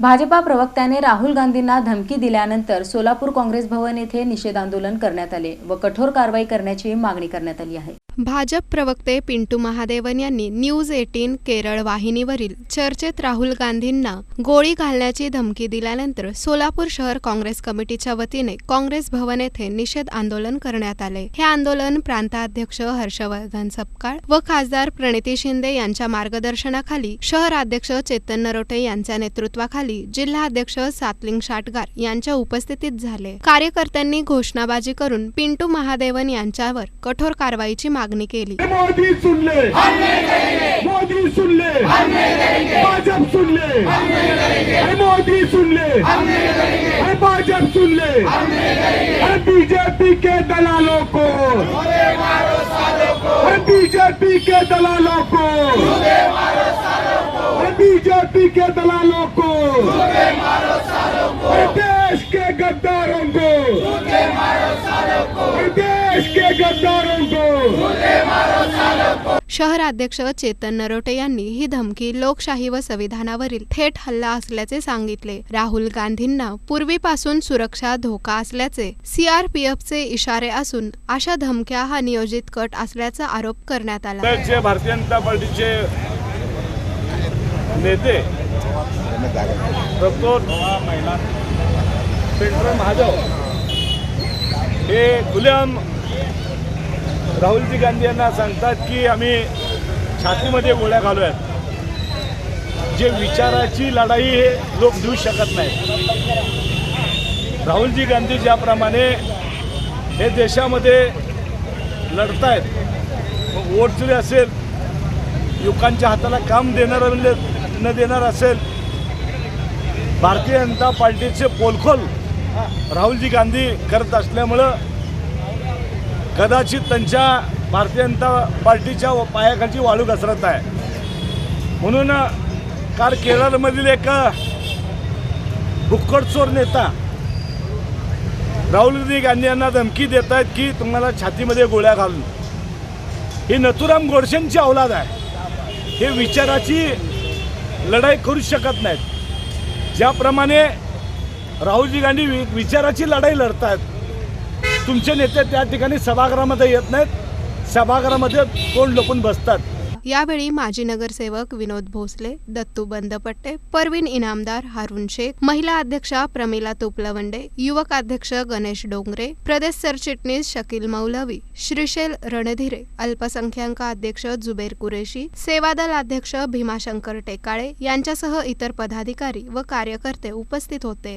भाजपा प्रवक्त्याने राहुल गांधींना धमकी दिल्यानंतर सोलापूर काँग्रेस भवन येथे निषेध आंदोलन करण्यात आले व कठोर कारवाई करण्याची मागणी करण्यात आली आहे। भाजप प्रवक्ते पिंटू महादेवन यांनी न्यूज 18 केरळ वाहिनीवरील चर्चेत राहुल गांधींना गोळी घालण्याची धमकी दिल्यानंतर सोलापूर शहर काँग्रेस कमिटीच्या वतीने काँग्रेस भवन येथे निषेध आंदोलन करण्यात आले। हे आंदोलन प्रांताध्यक्ष हर्षवर्धन सपकाळ व खासदार प्रणिती शिंदे यांच्या मार्गदर्शनाखाली, शहराध्यक्ष चेतन नरोटे यांच्या नेतृत्वाखाली, जिल्हाध्यक्ष सातलिंग शाटगार यांच्या उपस्थितीत झाले। कार्यकर्त्यांनी घोषणाबाजी करून पिंटू महादेवन यांच्यावर कठोर कारवाईची मागणी केली। मोदी सुन ले, मोदी सुन ले, भाजप सुन ले, मोदी सुन ले, भाजप सुन ले, बीजेपी के दलालों को, बीजेपी के दलालों को, बीजेपी के दलालों को, देश के गद्दारों को, देश के गद्दारों को। शहराध्यक्ष चेतन नरोटे यांनी ही धमकी लोकशाही व संविधानावरील थेट हल्ला असल्याचे सांगितले। राहुल गांधींना पूर्वीपासून सुरक्षा धोका असल्याचे सीआरपीएफचे इशारे असून अशा धमक्या हा नियोजित कट असल्याचा आरोप करण्यात आला। भारतीय जनता पार्टीचे नेते पेट्रोल महादेव हे गुलाम राहुलजी गांधी यांना सांगतात की आम्ही छातीमध्ये गोळ्या घालूयात। जे विचाराची लढाई हे लोक देऊ शकत नाही। राहुलजी गांधी ज्याप्रमाणे हे देशामध्ये लढतायत, वोट जरी असेल, युवकांच्या हाताला काम देणार न देणार असेल, भारतीय जनता पार्टीचे पोलखोल राहुलजी गांधी करत असल्यामुळं कदाचित त्यांच्या भारतीय जनता पार्टीच्या पायाखालची वाळू घसरत आहे। म्हणून काल केरळमधील एक बुक्कडचोर नेता राहुलजी गांधी यांना धमकी देत आहेत की तुम्हाला छातीमध्ये गोळ्या घालून। ही नथुराम गोडसेंची औलाद आहे। हे विचाराची लढाई करू शकत नाहीत। ज्याप्रमाणे राहुलजी गांधी विचाराची लढाई लढतात, तुमचे नेते त्या ठिकाणी सभागृहामध्ये येत नाहीत, सभागृहामध्ये तोंड लपून बसतात। यावेळी माजी नगरसेवक विनोद भोसले, दत्तू बंदपट्टे, परवीन इनामदार, हारून शेख, महिला अध्यक्षा प्रमिला तुपलवंडे, युवक अध्यक्ष गणेश डोंगरे, प्रदेश सरचिटणीस शकील मौलवी, श्रीशैल रणधीरे, अल्पसंख्याक अध्यक्ष जुबेर कुरेशी, सेवादल अध्यक्ष भीमाशंकर टेकाळे यांच्यासह इतर पदाधिकारी व कार्यकर्ते उपस्थित होते।